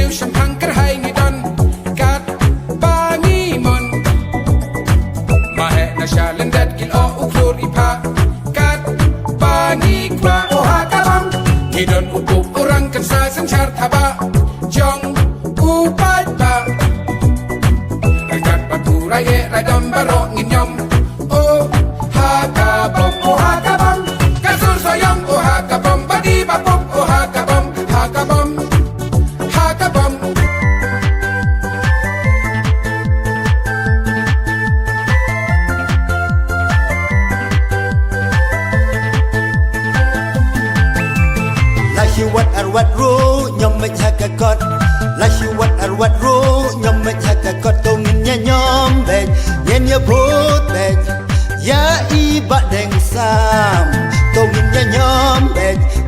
liu shan phang kar hai ni don kat pa ni mon ma he na shalen dat gil o uklur ipa kat pa ni kwa o ha ka bam ni don upuk orang kan sa san char thaba jong upat ba kat pa tu rai e rai dam baro ngin yom o ha ka bom o ha ka bom ka sur so yom o ha ka bom ba di ba pop o ha ka bom ha ka bom ha ka bom la shi wat ar wat ru nyom me chaka kot la shi wat ar wat ru nyom me chaka kot tong nya nyom be yen ye phut be ya i ba deng sam tong nya nyom be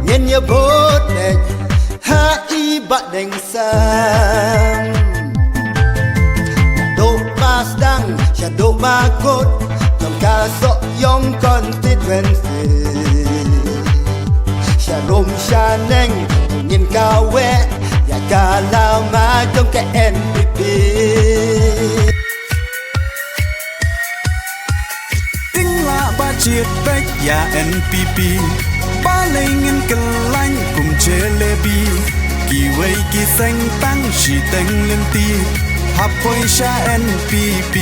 yen ye phut be ha i ba deng sam do pas dang sha do ma kot trong ca so yong constituency Shalom Shaneng nhìn cao quẹ và cả lao mà trong cái NPP tiếng la ba chiết bách và NPP ba lấy ngân cần lanh cùng chế lê bi kỳ quay kỳ xanh tăng chỉ tên lên ti hấp quay xa NPP